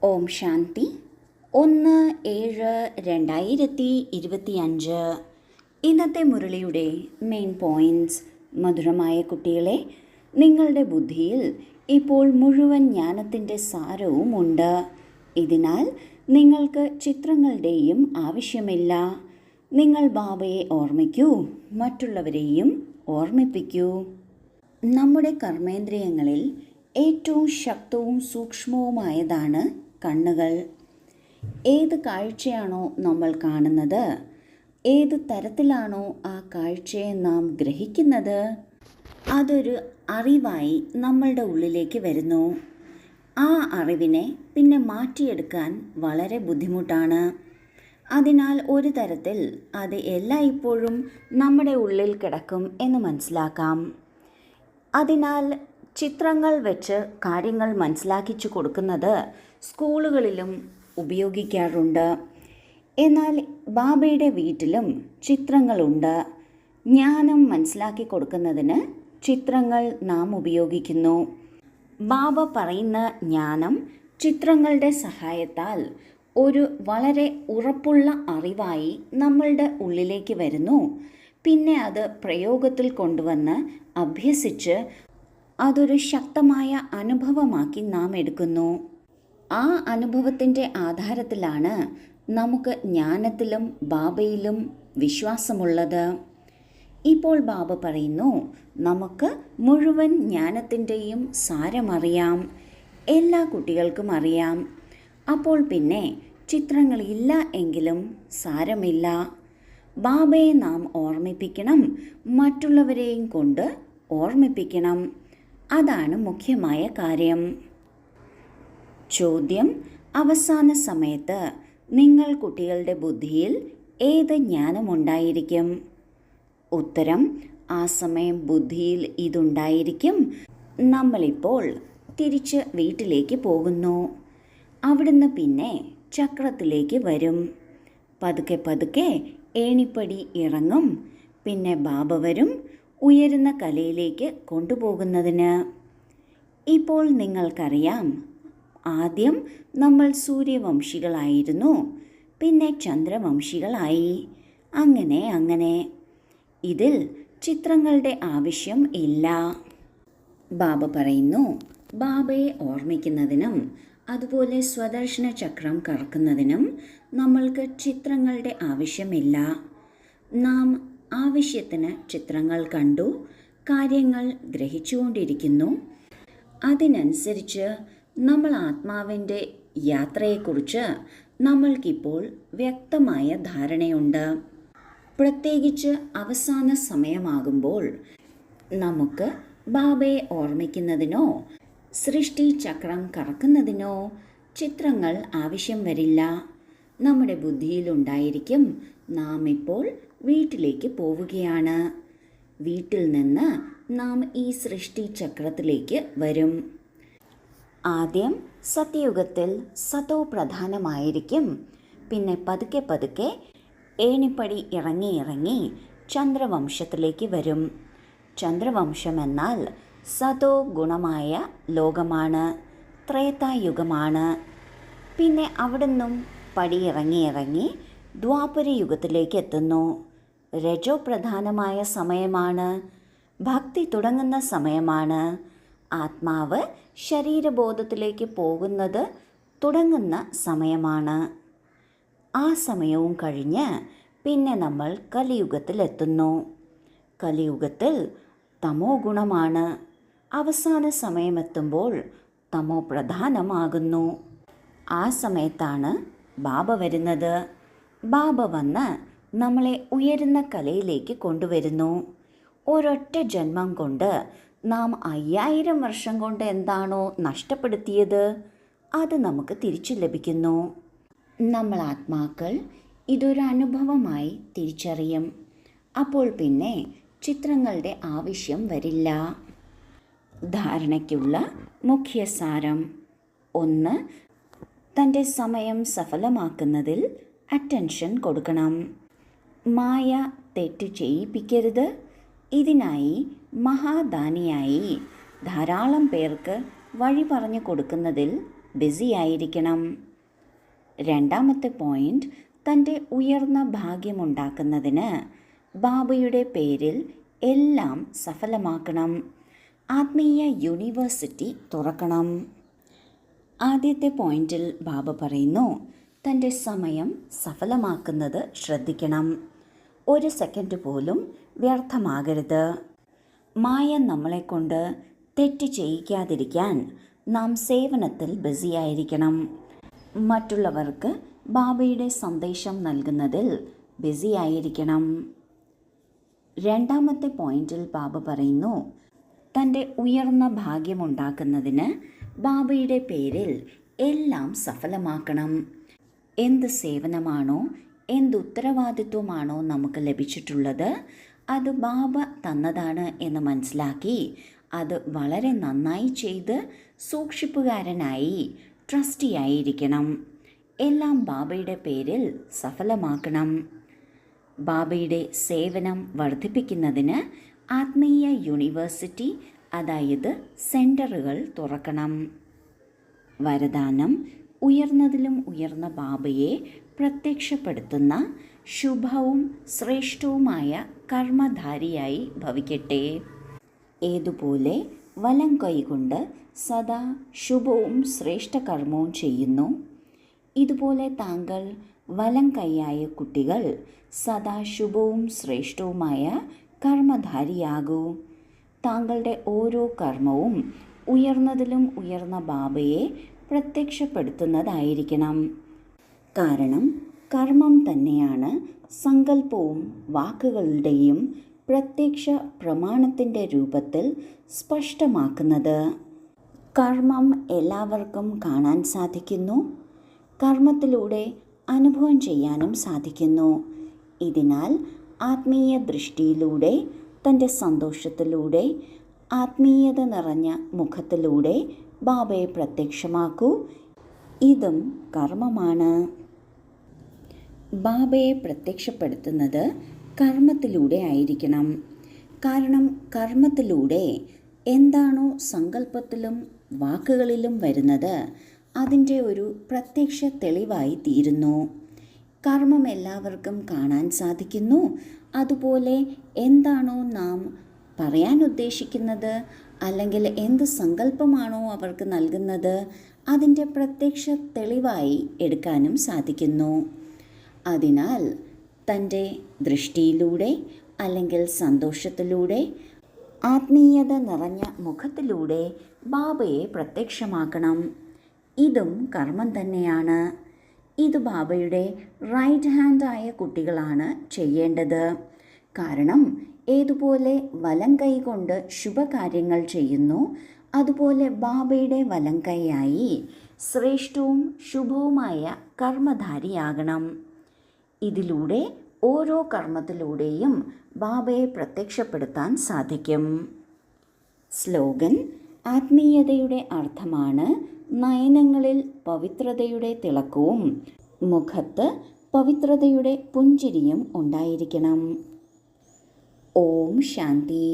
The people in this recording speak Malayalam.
ഓം ശാന്തി 1/7/2025. ഇന്നത്തെ മുരളിയുടെ മെയിൻ പോയിൻറ്റ്സ്. മധുരമായ കുട്ടികളെ, നിങ്ങളുടെ ബുദ്ധിയിൽ ഇപ്പോൾ മുഴുവൻ ജ്ഞാനത്തിൻ്റെ സാരവുമുണ്ട്. ഇതിനാൽ നിങ്ങൾക്ക് ചിത്രങ്ങളുടെയും ആവശ്യമില്ല. നിങ്ങൾ ബാബയെ ഓർമ്മിക്കൂ, മറ്റുള്ളവരെയും ഓർമ്മിപ്പിക്കൂ. നമ്മുടെ കർമ്മേന്ദ്രിയങ്ങളിൽ ഏറ്റവും ശക്തവും സൂക്ഷ്മവുമായതാണ് കണ്ണുകൾ. ഏത് കാഴ്ചയാണോ നമ്മൾ കാണുന്നത്, ഏത് തരത്തിലാണോ ആ കാഴ്ചയെ നാം ഗ്രഹിക്കുന്നത്, അതൊരു അറിവായി നമ്മളുടെ ഉള്ളിലേക്ക് വരുന്നു. ആ അറിവിനെ പിന്നെ മാറ്റിയെടുക്കാൻ വളരെ ബുദ്ധിമുട്ടാണ്. അതിനാൽ ഒരു തരത്തിൽ അത് എല്ലായ്പ്പോഴും നമ്മുടെ ഉള്ളിൽ കിടക്കും എന്ന് മനസ്സിലാക്കാം. അതിനാൽ ചിത്രങ്ങൾ വെച്ച് കാര്യങ്ങൾ മനസ്സിലാക്കിച്ചു കൊടുക്കുന്നത് സ്കൂളുകളിലും ഉപയോഗിക്കാറുണ്ട്. എന്നാൽ ബാബയുടെ വീട്ടിലും ചിത്രങ്ങളുണ്ട്. ജ്ഞാനം മനസ്സിലാക്കി കൊടുക്കുന്നതിന് ചിത്രങ്ങൾ നാം ഉപയോഗിക്കുന്നു. ബാബ പറയുന്ന ജ്ഞാനം ചിത്രങ്ങളുടെ സഹായത്താൽ ഒരു വളരെ ഉറപ്പുള്ള അറിവായി നമ്മളുടെ ഉള്ളിലേക്ക് വരുന്നു. പിന്നെ അത് പ്രയോഗത്തിൽ കൊണ്ടുവന്ന് അഭ്യസിച്ച് അതൊരു ശക്തമായ അനുഭവമാക്കി നാം എടുക്കുന്നു. ആ അനുഭവത്തിൻ്റെ ആധാരത്തിലാണ് നമുക്ക് ജ്ഞാനത്തിലും ബാബയിലും വിശ്വാസമുള്ളത്. ഇപ്പോൾ ബാബ പറയുന്നു, നമുക്ക് മുഴുവൻ ജ്ഞാനത്തിൻ്റെയും സാരമറിയാം, എല്ലാ കുട്ടികൾക്കും അറിയാം. അപ്പോൾ പിന്നെ ചിത്രങ്ങളില്ല എങ്കിലും സാരമില്ല. ബാബയെ നാം ഓർമ്മിപ്പിക്കണം, മറ്റുള്ളവരെയും കൊണ്ട് ഓർമ്മിപ്പിക്കണം. അതാണ് മുഖ്യമായ കാര്യം. ചോദ്യം: അവസാന സമയത്ത് നിങ്ങൾ കുട്ടികളുടെ ബുദ്ധിയിൽ ഏത് ജ്ഞാനമുണ്ടായിരിക്കും? ഉത്തരം: ആ സമയം ബുദ്ധിയിൽ ഇതുണ്ടായിരിക്കും. നമ്മളിപ്പോൾ തിരിച്ച് വീട്ടിലേക്ക് പോകുന്നു. അവിടുന്ന് പിന്നെ ചക്രത്തിലേക്ക് വരും. പതുക്കെ പതുക്കെ ഏണിപ്പടി ഇറങ്ങും. പിന്നെ ബാബ വരും, ഉയരുന്ന കലയിലേക്ക് കൊണ്ടുപോകുന്നതിന്. ഇപ്പോൾ നിങ്ങൾക്കറിയാം, ആദ്യം നമ്മൾ സൂര്യവംശികളായിരുന്നു, പിന്നെ ചന്ദ്രവംശികളായി, അങ്ങനെ. ഇതിൽ ചിത്രങ്ങളുടെ ആവശ്യം ഇല്ല. ബാബ പറയുന്നു, ബാബയെ ഓർമ്മിക്കുന്നതിനും അതുപോലെ സ്വദർശന ചക്രം കറക്കുന്നതിനും നമ്മൾക്ക് ചിത്രങ്ങളുടെ ആവശ്യമില്ല. നാം ആവശ്യത്തിന് ചിത്രങ്ങൾ കണ്ടു, കാര്യങ്ങൾ ഗ്രഹിച്ചുകൊണ്ടിരിക്കുന്നു. അതിനനുസരിച്ച് നമ്മൾ ആത്മാവിൻ്റെ യാത്രയെക്കുറിച്ച് നമ്മൾക്കിപ്പോൾ വ്യക്തമായ ധാരണയുണ്ട്. പ്രത്യേകിച്ച് അവസാന സമയമാകുമ്പോൾ നമുക്ക് ബാബയെ ഓർമ്മിക്കുന്നതിനോ സൃഷ്ടി ചക്രം കറക്കുന്നതിനോ ചിത്രങ്ങൾ ആവശ്യം വരില്ല. നമ്മുടെ ബുദ്ധിയിലുണ്ടായിരിക്കും, നാം ഇപ്പോൾ വീട്ടിലേക്ക് പോവുകയാണ്. വീട്ടിൽ നിന്ന് നാം ഈ സൃഷ്ടി ചക്രത്തിലേക്ക് വരും. ആദ്യം സത്യയുഗത്തിൽ സതോ പ്രധാനമായിരിക്കും. പിന്നെ പതുക്കെ പതുക്കെ ഏണിപ്പടി ഇറങ്ങി ചന്ദ്രവംശത്തിലേക്ക് വരും. ചന്ദ്രവംശം എന്നാൽ സതോ ഗുണമായ ലോകമാണ്, ത്രേതായുഗമാണ്. പിന്നെ അവിടുന്നും പടി ഇറങ്ങി ദ്വാപരയുഗത്തിലേക്ക് എത്തുന്നു. രജോ പ്രധാനമായ സമയമാണ്, ഭക്തി തുടങ്ങുന്ന സമയമാണ്. ആത്മാവ് ശരീരബോധത്തിലേക്ക് പോകുന്നത് തുടങ്ങുന്ന സമയമാണ്. ആ സമയവും കഴിഞ്ഞ് പിന്നെ നമ്മൾ കലിയുഗത്തിലെത്തുന്നു. കലിയുഗത്തിൽ തമോ ഗുണമാണ്. അവസാന സമയമെത്തുമ്പോൾ തമോ പ്രധാനമാകുന്നു. ആ സമയത്താണ് ബാബ വരുന്നത്. ബാബ വന്ന് നമ്മളെ ഉയരുന്ന കലയിലേക്ക് കൊണ്ടുവരുന്നു. ഒരൊറ്റ ജന്മം കൊണ്ട് നാം 5000 വർഷം കൊണ്ട് എന്താണോ നഷ്ടപ്പെടുത്തിയത് അത് നമുക്ക് തിരിച്ചു ലഭിക്കുന്നു. നമ്മൾ ആത്മാക്കൾ ഇതൊരു അനുഭവമായി തിരിച്ചറിയും. അപ്പോൾ പിന്നെ ചിത്രങ്ങളുടെ ആവശ്യം വരില്ല. ധാരണയ്ക്കുള്ള മുഖ്യസാരം: 1. തൻ്റെ സമയം സഫലമാക്കുന്നതിൽ അറ്റൻഷൻ കൊടുക്കണം. മായ തെറ്റ് ചെയ്യിപ്പിക്കരുത്. ഇതിനായി മഹാദാനിയായി ധാരാളം പേർക്ക് വഴി പറഞ്ഞു കൊടുക്കുന്നതിൽ ബിസി ആയിരിക്കണം. രണ്ടാമത്തെ പോയിന്റ്, തൻ്റെ ഉയർന്ന ഭാഗ്യമുണ്ടാക്കുന്നതിന് ബാബയുടെ പേരിൽ എല്ലാം സഫലമാക്കണം. ആത്മീയ യൂണിവേഴ്സിറ്റി തുറക്കണം. ആദ്യത്തെ പോയിന്റിൽ ബാബ പറയുന്നു, തൻ്റെ സമയം സഫലമാക്കുന്നത് ശ്രദ്ധിക്കണം. 1 സെക്കൻഡ് പോലും വ്യർത്ഥമാകരുത്. മായ നമ്മളെക്കൊണ്ട് തെറ്റ് ചെയ്യിക്കാതിരിക്കാൻ നാം സേവനത്തിൽ ബിസിയായിരിക്കണം. മറ്റുള്ളവർക്ക് ബാബയുടെ സന്ദേശം നൽകുന്നതിൽ ബിസിയായിരിക്കണം. രണ്ടാമത്തെ പോയിന്റിൽ ബാബ പറയുന്നു, തൻ്റെ ഉയർന്ന ഭാഗ്യമുണ്ടാക്കുന്നതിന് ബാബയുടെ പേരിൽ എല്ലാം സഫലമാക്കണം. എന്ത് സേവനമാണോ, എന്ത് ഉത്തരവാദിത്വമാണോ നമുക്ക് ലഭിച്ചിട്ടുള്ളത്, അത് ബാബ തന്നതാണ് എന്ന് മനസ്സിലാക്കി അത് വളരെ നന്നായി ചെയ്ത് സൂക്ഷിപ്പുകാരനായി ട്രസ്റ്റിയായിരിക്കണം. എല്ലാം ബാബയുടെ പേരിൽ സഫലമാക്കണം. ബാബയുടെ സേവനം വർദ്ധിപ്പിക്കുന്നതിന് ആത്മീയ യൂണിവേഴ്സിറ്റി, അതായത് സെൻറ്ററുകൾ തുറക്കണം. വരദാനം, ഉയർന്നതിലും ഉയർന്ന ബാബയെ പ്രത്യക്ഷപ്പെടുത്തുന്ന ശുഭവും ശ്രേഷ്ഠവുമായ കർമ്മധാരിയായി ഭവിക്കട്ടെ. ഏതുപോലെ വലം കൈകൊണ്ട് സദാ ശുഭവും ശ്രേഷ്ഠ കർമ്മവും ചെയ്യുന്നു, ഇതുപോലെ താങ്കൾ വലം കൈയായ കുട്ടികൾ സദാ ശുഭവും ശ്രേഷ്ഠവുമായ കർമ്മധാരിയാകൂ. താങ്കളുടെ ഓരോ കർമ്മവും ഉയർന്നതിലും ഉയർന്ന ബാബയെ പ്രത്യക്ഷപ്പെടുത്തുന്നതായിരിക്കണം. കാരണം കർമ്മം തന്നെയാണ് സങ്കല്പവും വാക്കുകളുടെയും പ്രത്യക്ഷ പ്രമാണത്തിൻ്റെ രൂപത്തിൽ സ്പഷ്ടമാക്കുന്നത്. കർമ്മം എല്ലാവർക്കും കാണാൻ സാധിക്കുന്നു, കർമ്മത്തിലൂടെ അനുഭവം ചെയ്യാനും സാധിക്കുന്നു. ഇതിനാൽ ആത്മീയ ദൃഷ്ടിയിലൂടെ, തൻ്റെ സന്തോഷത്തിലൂടെ, ആത്മീയത നിറഞ്ഞ മുഖത്തിലൂടെ ബാബയെ പ്രത്യക്ഷമാക്കൂ. ഇതും കർമ്മമാണ്. ബാബയെ പ്രത്യക്ഷപ്പെടുത്തുന്നത് കർമ്മത്തിലൂടെ ആയിരിക്കണം. കാരണം കർമ്മത്തിലൂടെ എന്താണോ സങ്കല്പത്തിലും വാക്കുകളിലും വരുന്നത്, അതിൻ്റെ ഒരു പ്രത്യക്ഷ തെളിവായി തീരുന്നു. കർമ്മം എല്ലാവർക്കും കാണാൻ സാധിക്കുന്നു. അതുപോലെ എന്താണോ നാം പറയാൻ ഉദ്ദേശിക്കുന്നത്, അല്ലെങ്കിൽ എന്ത് സങ്കല്പമാണോ അവർക്ക് നൽകുന്നത്, അതിൻ്റെ പ്രത്യക്ഷ തെളിവായി എടുക്കാനും സാധിക്കുന്നു. അതിനാൽ തൻ്റെ ദൃഷ്ടിയിലൂടെ, അല്ലെങ്കിൽ സന്തോഷത്തിലൂടെ, ആത്മീയത നിറഞ്ഞ മുഖത്തിലൂടെ ബാബയെ പ്രത്യക്ഷമാക്കണം. ഇതും കർമ്മം തന്നെയാണ്. ഇത് ബാബയുടെ റൈറ്റ് ഹാൻഡായ കുട്ടികളാണ് ചെയ്യേണ്ടത്. കാരണം ഏതുപോലെ വലം കൈ കൊണ്ട് ശുഭകാര്യങ്ങൾ ചെയ്യുന്നു, അതുപോലെ ബാബയുടെ വലം കൈയായി ശ്രേഷ്ഠവും ശുഭവുമായ കർമ്മധാരിയാകണം. ഇതിലൂടെ ഓരോ കർമ്മത്തിലൂടെയും ബാബയെ പ്രത്യക്ഷപ്പെടുത്താൻ സാധിക്കും. സ്ലോഗൻ, ആത്മീയതയുടെ അർത്ഥമാണ് നയനങ്ങളിൽ പവിത്രതയുടെ തിളക്കവും മുഖത്ത് പവിത്രതയുടെ പുഞ്ചിരിയും ഉണ്ടായിരിക്കണം. ഓം ശാന്തി.